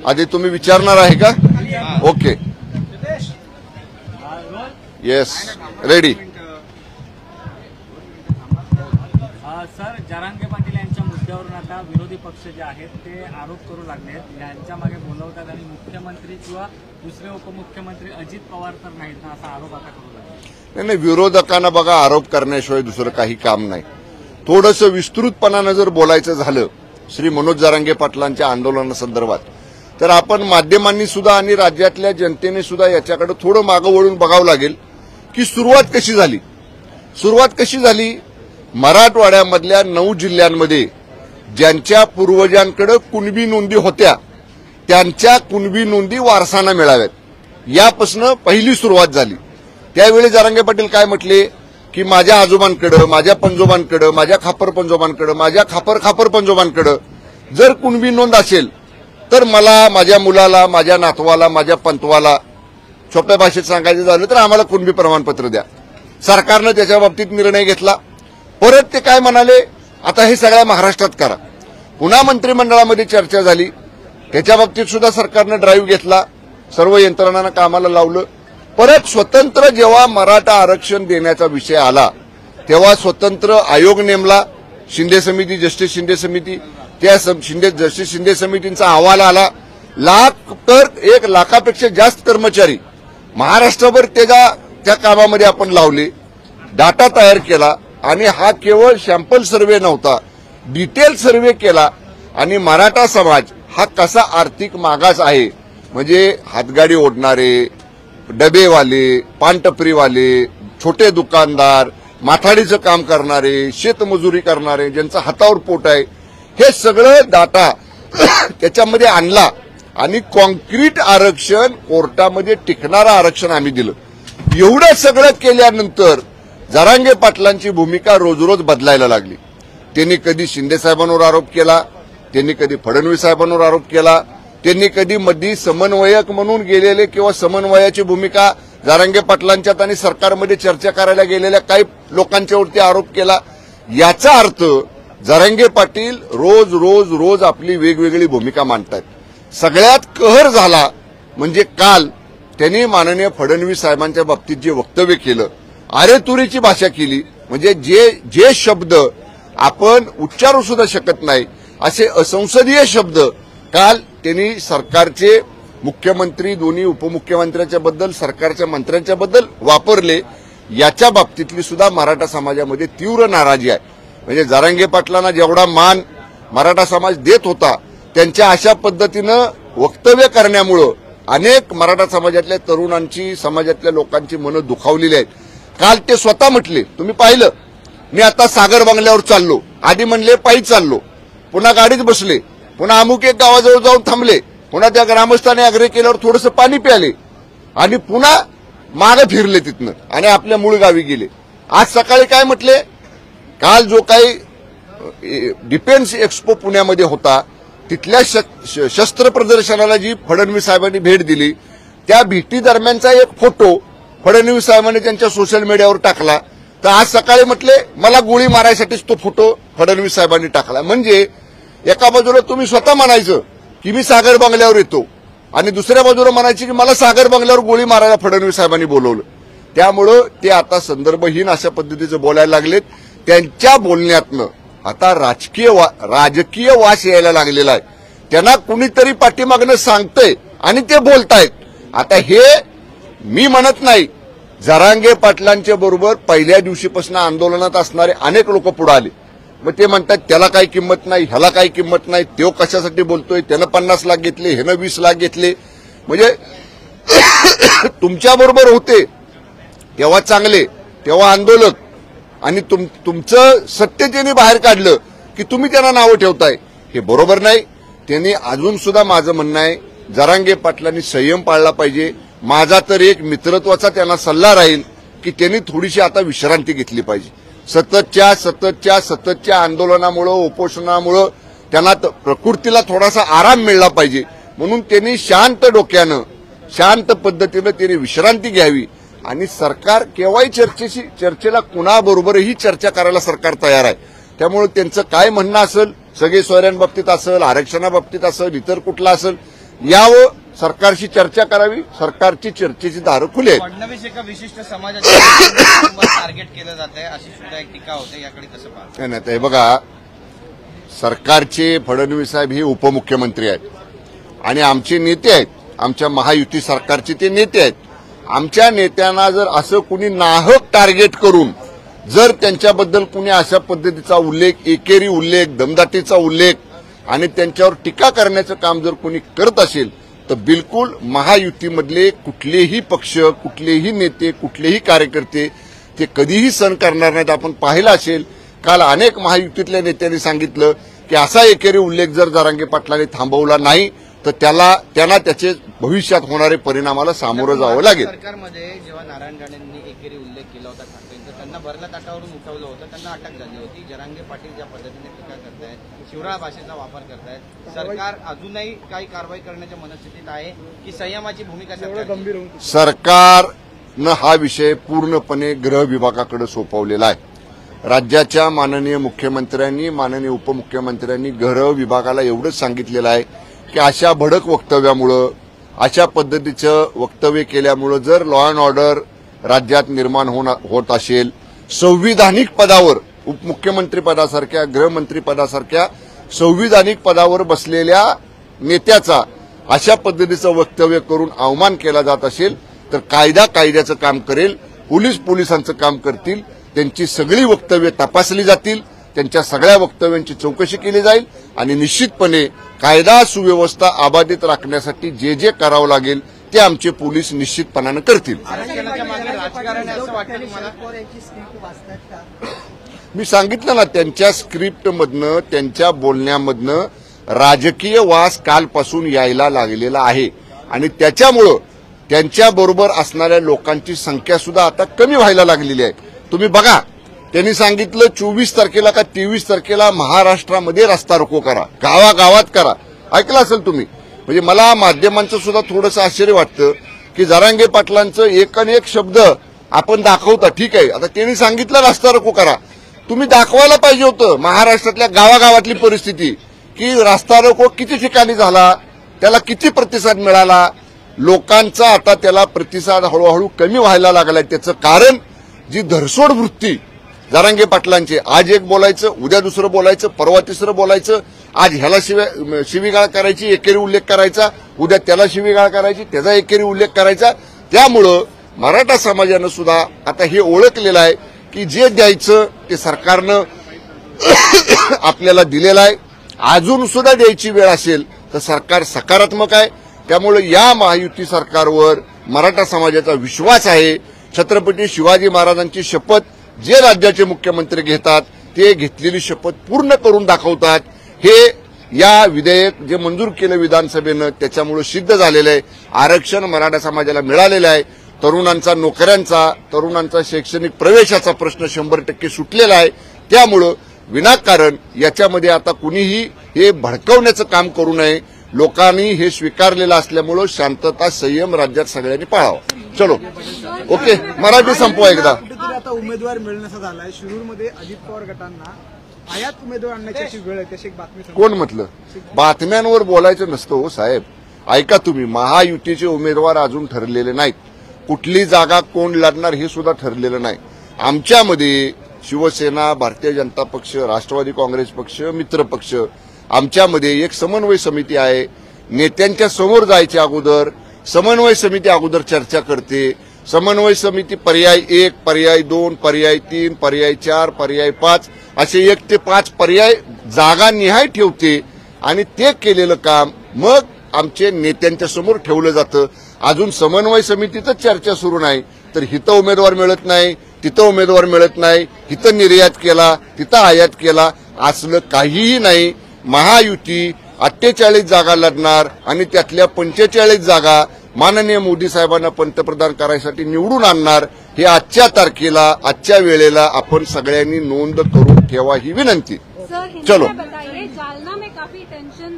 आधी तुम्ही विचारणार आहे का? Okay, yes, ready. Sir, Jarange Patil यांच्या मुद्द्यावरून आता विरोधी पक्ष जे आहेत ते आरोप करू लागले आहेत. यांच्या मागे बोलवतात आणि मुख्यमंत्री किंवा दुसरे उपमुख्यमंत्री अजित पवार तर नाहीत ना, असा आरोप आता करू लागले. नाही, विरोधकांना बघा आरोप करण्याशिवाय दुसरं काही काम नाही. थोडंसं विस्तृतपणानं जर बोलायचं झालं श्री मनोज जरांगे पाटलांच्या आंदोलनासंदर्भात, तर आपण माध्यमांनी सुद्धा आणि राज्यातल्या जनतेने सुद्धा याच्याकडे थोडं मागं वळून बघावं लागेल की सुरुवात कशी झाली. मराठवाड्यामधल्या 9 जिल्ह्यांमध्ये ज्यांच्या पूर्वजांकडे कुणबी नोंदी होत्या त्यांच्या कुणबी नोंदी वारसांना मिळाव्यात, यापासून पहिली सुरुवात झाली. त्यावेळी जरांगे पाटील काय म्हटले की माझ्या आजोबांकडे, माझ्या पंजोबांकडे, माझ्या खापर पंजोबांकडे, माझ्या खापर पंजोबांकडे जर कुणबी नोंद असेल तर मला, माझ्या मुलाला, माझ्या नातवाला, माझ्या पंतवाला, सोप्या भाषेत सांगायचं झालं तर आम्हाला कुणबी प्रमाणपत्र द्या. सरकारनं त्याच्या बाबतीत निर्णय घेतला. परत ते काय म्हणाले, आता हे सगळ्या महाराष्ट्रात करा. पुन्हा मंत्रिमंडळामध्ये चर्चा झाली, त्याच्या बाबतीत सुद्धा सरकारनं ड्राईव्ह घेतला, सर्व यंत्रणांना कामाला लावलं. परत स्वतंत्र जेव्हा मराठा आरक्षण देण्याचा विषय आला तेव्हा स्वतंत्र आयोग नेमला, शिंदे समिती, जस्टिस शिंदे समिती. त्या जस्टिस शिंदे समितींचा अहवाल आला. 1 लाखापेक्षा जास्त कर्मचारी महाराष्ट्रभर त्या कामामध्ये आपण लावले, डाटा तयार केला आणि हा केवळ सॅम्पल सर्व्हे नव्हता, डिटेल सर्व्हे केला. आणि मराठा समाज हा कसा आर्थिक मागास आहे, म्हणजे हातगाडी ओढणारे, डबेवाले, पानटपरीवाले, छोटे दुकानदार, माथाडीचं काम करणारे, शेतमजुरी करणारे, ज्यांचं हातावर पोट आहे, हे सगळं डाटा त्याच्यामध्ये आणला आणि कॉन्क्रीट आरक्षण, कोर्टामध्ये टिकणारं आरक्षण आम्ही दिलं. एवढं सगळं केल्यानंतर जरांगे पाटलांची भूमिका रोज रोज बदलायला लागली. त्यांनी कधी शिंदे साहेबांवर आरोप केला, त्यांनी कधी फडणवीस साहेबांवर आरोप केला, त्यांनी कधी मध्ये समन्वयक म्हणून गेलेले किंवा समन्वयाची भूमिका जरांगे पाटलांच्यात आणि सरकारमध्ये चर्चा करायला गेलेल्या काही लोकांच्यावरती आरोप केला. याचा अर्थ जरांगे पाटील रोज रोज रोज आपली वेगवेगळी भूमिका मांडतात. सगळ्यात कहर झाला म्हणजे काल त्यांनी माननीय फडणवीस साहेबांच्या बाबतीत जे वक्तव्य केलं, अरेतुरीची भाषा केली, म्हणजे जे शब्द आपण उच्चारू सुद्धा शकत नाही असे असंसदीय शब्द काल त्यांनी सरकारचे मुख्यमंत्री, दोन्ही उपमुख्यमंत्र्यांच्या बद्दल, सरकारच्या मंत्र्यांच्या बद्दल वापरले. याच्या बाबतीतली सुद्धा मराठा समाजामध्ये तीव्र नाराजी आहे. म्हणजे जरांगे पाटलांना जेवढा मान मराठा समाज देत होता, त्यांच्या अशा पद्धतीनं वक्तव्य करण्यामुळं अनेक मराठा समाजातल्या तरुणांची, समाजातल्या लोकांची मनं दुखावलेली आहेत. काल ते स्वतः म्हटले, तुम्ही पाहिलं, मी आता सागर बंगल्यावर चाललो, आधी म्हणले पायी चाललो, पुन्हा गाडीत बसले, पुन्हा अमुक एक गावाजवळ जाऊन थांबले, पुन्हा त्या ग्रामस्थांनी आग्रह केल्यावर थोडंसं पाणी प्याले आणि पुन्हा मागे फिरले तिथनं आणि आपल्या मूळ गावी गेले. आज सकाळी काय म्हटले, काल जो काही डिफेन्स एक्स्पो पुण्यामध्ये होता तिथल्या शस्त्र प्रदर्शनाला जी फडणवीस साहेबांनी भेट दिली, त्या भेटी दरम्यानचा एक फोटो फडणवीस साहेबांनी त्यांच्या सोशल मीडियावर टाकला. तर आज सकाळी म्हटले मला गोळी मारायसाठीच तो फोटो फडणवीस साहेबांनी टाकला. म्हणजे एका बाजूला तुम्ही स्वतः म्हणायचं की मी सागर बंगल्यावर येतो आणि दुसऱ्या बाजूला म्हणायची की मला सागर बंगल्यावर गोळी मारायला फडणवीस साहेबांनी बोलवलं. त्यामुळं ते आता संदर्भहीन अशा पद्धतीचं बोलायला लागलेत. त्यांच्या बोलण्यातनं आता राजकीय वास यायला लागलेला आहे. त्यांना कुणीतरी पाठीमागनं सांगतंय आणि ते बोलतायत. आता हे मी म्हणत नाही, जरांगे पाटलांच्या बरोबर पहिल्या दिवशीपासून आंदोलनात असणारे अनेक लोक पुढे आले. मग ते म्हणतात त्याला काही किंमत नाही, ह्याला काही किंमत नाही, तो कशासाठी बोलतोय, त्यानं 50 लाख घेतले, ह्यानं 20 लाख घेतले. म्हणजे तुमच्याबरोबर होते तेव्हा चांगले, तेव्हा आंदोलक, आणि तुमचं सत्य त्यांनी बाहेर काढलं की तुम्ही त्यांना नावं ठेवताय, हे बरोबर नाही. त्यांनी अजून सुद्धा माझं म्हणणं आहे, जरांगे पाटलांनी संयम पाळला पाहिजे. माझा तर एक मित्रत्वाचा त्यांना सल्ला राहील की त्यांनी थोडीशी आता विश्रांती घेतली पाहिजे. सततच्या आंदोलनामुळं, उपोषणामुळं त्यांना प्रकृतीला थोडासा आराम मिळला पाहिजे. म्हणून त्यांनी शांत डोक्यानं, शांत पद्धतीनं त्यांनी विश्रांती घ्यावी. आणि सरकार केव्हाही चर्चेला कुणाबरोबरही चर्चा करायला सरकार तयार आहे. त्यामुळे त्यांचं काय म्हणणं असेल, सगळे सोयऱ्यांबाबतीत असेल, आरक्षणाबाबतीत असेल, इतर कुठला असेल, यावं, सरकारशी चर्चा करावी. सरकारची चर्चेची दारं खुली आहेत. फडणवीस एका विशिष्ट समाजाच्या टार्गेट केलं जात आहे अशी सुद्धा एक टीका होते, याकडे कसं पाहता? नाही, हे बघा, सरकारचे फडणवीस साहेब हे उपमुख्यमंत्री आहेत आणि आमचे नेते आहेत. आमच्या महायुती सरकारचे ते नेते आहेत. आमच्या नेत्यांना जर असं कुणी नाहक टार्गेट करून जर त्यांच्याबद्दल कुणी अशा पद्धतीचा उल्लेख, एकेरी उल्लेख, दमदाटीचा उल्लेख आणि त्यांच्यावर टीका करण्याचं काम जर कुणी करत असेल तर बिलकुल महायुतीमधले कुठलेही पक्ष, कुठलेही नेते, कुठलेही कार्यकर्ते ते कधीही सहन करणार नाहीत. आपण पाहिलं असेल, काल अनेक महायुतीतल्या नेत्यांनी सांगितलं की असा एकेरी उल्लेख जर जरांगे पाटलांनी थांबवला नाही तर त्यांना त्याचे भविष्यात होणारे परिणामाला सामोरं जावं लागेल. सरकारमध्ये जेव्हा नारायण राणेंनी एकेरी उल्लेख केला होता ठाकरेंचा, त्यांना भरल्या ताटावरून उठवलं होतं, त्यांना अटक झाली होती. जरांगे पाटील ज्या पद्धतीने टीका करतायत, शिवराळ भाषेचा वापर करतायत, सरकार अजूनही काही कारवाई करण्याच्या मनस्थितीत आहे की संयमाची भूमिका गंभीर? सरकारनं हा विषय पूर्णपणे गृह विभागाकडे सोपवलेला आहे. राज्याच्या माननीय मुख्यमंत्र्यांनी, माननीय उपमुख्यमंत्र्यांनी गृह विभागाला एवढंच सांगितलेलं आहे की अशा भडक वक्तव्यामुळं, अशा पद्धतीचं वक्तव्य केल्यामुळं जर लॉ अँड ऑर्डर राज्यात निर्माण होत असेल, संविधानिक पदावर, उपमुख्यमंत्री पदासारख्या, गृहमंत्री पदासारख्या संविधानिक पदावर बसलेल्या नेत्याचा अशा पद्धतीचं वक्तव्य करून अवमान केला जात असेल तर कायद्याचं काम करेल, पोलिसांचं काम करतील. त्यांची सगळी वक्तव्य तपासली जातील, त्यांच्या सगळ्या वक्तव्यांची चौकशी केली जाईल आणि निश्चितपणे कायदा सुव्यवस्था अबाधित राखण्यासाठी जे जे करावं लागेल ते आमचे पोलीस निश्चितपणानं करतील. मी सांगितलं ना, त्यांच्या स्क्रिप्टमधनं, त्यांच्या बोलण्यामधनं राजकीय वास कालपासून यायला लागलेला आहे आणि त्याच्यामुळं त्यांच्याबरोबर असणाऱ्या लोकांची संख्या सुद्धा आता कमी व्हायला लागलेली आहे. तुम्ही बघा, त्यांनी सांगितलं 24 तारखेला का 23 तारखेला महाराष्ट्रामध्ये रस्ता रोको करा, गावागावात करा. ऐकलं असेल तुम्ही. म्हणजे मला माध्यमांचं सुद्धा थोडंसं आश्चर्य वाटतं की जरांगे पाटलांचं एक शब्द आपण दाखवता, ठीक आहे, आता त्यांनी सांगितलं रस्ता रोको करा, तुम्ही दाखवायला पाहिजे होतं महाराष्ट्रातल्या गावागावातली परिस्थिती की रस्ता रोको किती ठिकाणी झाला, त्याला किती प्रतिसाद मिळाला. लोकांचा आता त्याला प्रतिसाद हळूहळू कमी व्हायला लागलाय. त्याचं कारण जी धरसोड वृत्ती जरांगे पाटलांचे, आज एक बोलायचं, उद्या दुसरं बोलायचं, परवा तिसरं बोलायचं, आज ह्याला शिवीगाळ करायची, एकेरी उल्लेख करायचा, उद्या त्याला शिवीगाळ करायची, त्याचा एकेरी उल्लेख करायचा. त्यामुळं मराठा समाजानं सुद्धा आता हे ओळखलेलं आहे की जे द्यायचं ते सरकारनं आपल्याला दिलेलं आहे. अजून सुद्धा द्यायची वेळ असेल तर सरकार सकारात्मक आहे. त्यामुळे या महायुती सरकारवर मराठा समाजाचा विश्वास आहे. छत्रपती शिवाजी महाराजांची शपथ जे राज्याचे मुख्यमंत्री घेतात ते घेतलेली शपथ पूर्ण करून दाखवतात. हे या विधेयक जे मंजूर केलं विधानसभेनं त्याच्यामुळे सिद्ध झालेलं आहे. आरक्षण मराठा समाजाला मिळालेलं आहे. तरुणांचा, नोकऱ्यांचा, तरुणांचा शैक्षणिक प्रवेशाचा प्रश्न 100% सुटलेला आहे. त्यामुळं विनाकारण याच्यामध्ये आता कुणीही हे भडकवण्याचं काम करू नये. लोकांनी हे स्वीकारलेलं असल्यामुळं शांतता, संयम राज्यात सगळ्यांनी पाळावा. चलो, ओके, मराठी संपवा एकदा. आता उमेदवार मिळण्याचा झालाय. शिरूरमध्ये अजित पवार गटांना आयात उमेदवार आणण्याची अशी वेळ आहे, तशी एक बातमी कोण म्हटलं? बातम्यांवर बोलायचं नसतं हो साहेब. ऐका तुम्ही, महायुतीचे उमेदवार अजून ठरलेले नाहीत. कुठली जागा कोण लढणार हे सुद्धा ठरलेलं नाही. आमच्यामध्ये शिवसेना, भारतीय जनता पक्ष, राष्ट्रवादी काँग्रेस पक्ष, मित्र पक्ष, आमच्यामध्ये एक समन्वय समिती आहे. नेत्यांच्या समोर जायच्या अगोदर समन्वय समिती अगोदर चर्चा करते. समन्वय समिती पर्याय 1, पर्याय 2, पर्याय 3, पर्याय 4, पर्याय 5 असे 1 ते 5 पर्याय जागा निहाय ठेवते आणि ते केलेलं काम मग आमचे नेत्यांच्या समोर ठेवलं जातं. अजून समन्वय समितीतच चर्चा सुरू नाही तर हिथं उमेदवार मिळत नाही, तिथं उमेदवार मिळत नाही, हिथं निर्यात केला, तिथं आयात केला, असलं काहीही नाही. महायुती 48 जागा लढणार आणि त्यातल्या 45 जागा माननीय मोदी साहेबांना पंतप्रधान करायसाठी निवडून आणणार. हे आजच्या तारखेला, आजच्या वेळेला आपण सगळ्यांनी नोंद करून ठेवा ही विनंती. चलो, जालना में काफी टेंशन,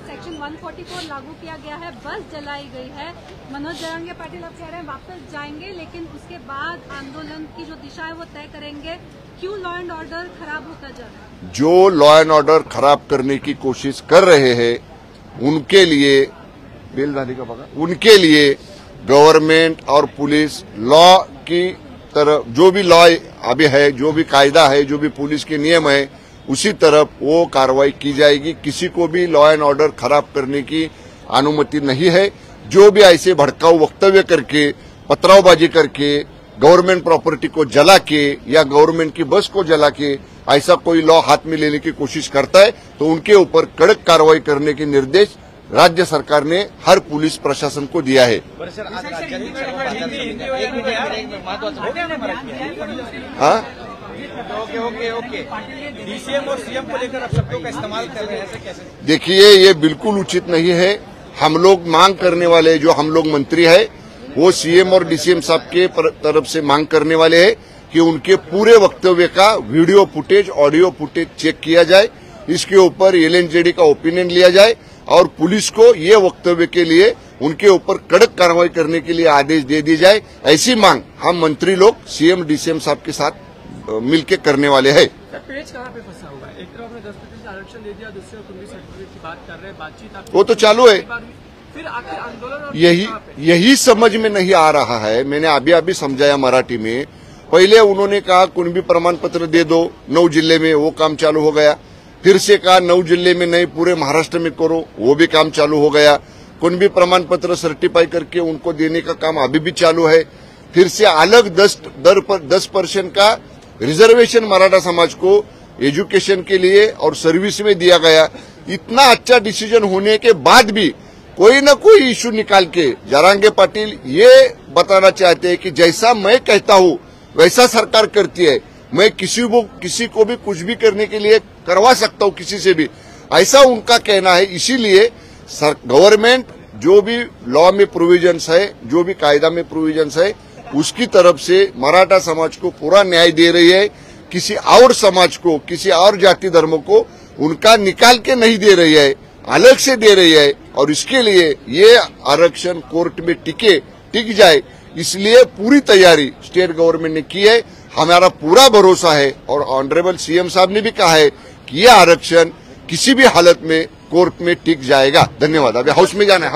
सेक्शन 144 लागू किया गया है, बस जलाई गई है. मनोज जरांगे पाटिल अब कह रहे हैं वापस जाएंगे, लेकिन उसके बाद आंदोलन की जो दिशा है वो तय करेंगे. क्यों लॉ एंड ऑर्डर खराब होता जा रहा है? जो लॉ एंड ऑर्डर खराब करने की कोशिश कर रहे हैं उनके लिए बेल झाली का बघा, उनके लिए गवर्नमेंट और पुलिस लॉ की तरफ, जो भी लॉ अभी है, जो भी कायदा है, जो भी पुलिस के नियम है, उसी तरफ वो कार्रवाई की जाएगी। किसी को भी लॉ एंड ऑर्डर खराब करने की अनुमति नहीं है। जो भी ऐसे भड़काऊ वक्तव्य करके, पथरावबाजी करके, गवर्नमेंट प्रॉपर्टी को जला के या गवर्नमेंट की बस को जला के ऐसा कोई लॉ हाथ में लेने की कोशिश करता है तो उनके ऊपर कड़क कार्रवाई करने के निर्देश राज्य सरकार ने हर पुलिस प्रशासन को दिया है। बरं सर, आज राज्यातील एक मिनिट महत्वाचं हाँ, ओके डीसीएम और सीएम को लेकर आप शब्दों का इस्तेमाल कर रहे हैं, ऐसे कैसे? देखिए ये बिल्कुल उचित नहीं है। हम लोग मांग करने वाले, जो हम लोग मंत्री है वो सीएम और डीसीएम साहब के तरफ से मांग करने वाले हैं कि उनके पूरे वक्तव्य का video footage, audio footage check किया जाए। इसके ऊपर एलएनजेडी का ओपिनियन लिया जाए और पुलिस को ये वक्तव्य के लिए उनके ऊपर कड़क कार्रवाई करने के लिए आदेश दे दी जाए। ऐसी मांग हम मंत्री लोग सीएम डीसीएम साहब के साथ मिलकर करने वाले हैं। पेज कहाँ पे फंसा हुआ है? एक तरफ आपने 10% आरक्षण दे दिया, दूसरे तरफ कुंभी सर्टिफिकेट की बात कर रहे हैं, बातचीत वो तो चालू है। फिर आखिर आंदोलन और यही समझ में नहीं आ रहा है। मैंने अभी समझाया मराठी में। पहले उन्होंने कहा कुणबी प्रमाण पत्र दे दो 9 जिले में, वो काम चालू हो गया। फिर से कहा 9 जिले में नहीं, पूरे महाराष्ट्र में करो, वो भी काम चालू हो गया। कुणबी प्रमाण पत्र सर्टिफाई करके उनको देने का काम अभी भी चालू है। फिर से अलग 10% का रिजर्वेशन मराठा समाज को एजुकेशन के लिए और सर्विस में दिया गया। इतना अच्छा डिसीजन होने के बाद भी कोई न कोई इश्यू निकाल के जरांगे पाटिल ये बताना चाहते हैं कि जैसा मैं कहता हूं वैसा सरकार करती है। मैं किसी को भी कुछ भी करने के लिए करवा सकता हूं, किसी से भी, ऐसा उनका कहना है। इसीलिए गवर्नमेंट जो भी लॉ में प्रोविजंस है, जो भी कायदा में प्रोविजंस है, उसकी तरफ से मराठा समाज को पूरा न्याय दे रही है। किसी और समाज को, किसी और जाति धर्म को उनका निकाल के नहीं दे रही है, अलग से दे रही है। और इसके लिए ये आरक्षण कोर्ट में टिक जाए, इसलिए पूरी तैयारी स्टेट गवर्नमेंट ने की है। हमारा पूरा भरोसा है और ऑनरेबल सीएम साहब ने भी कहा है कि ये आरक्षण किसी भी हालत में कोर्ट में टिक जाएगा। धन्यवाद। अभी हाउस में जाना है।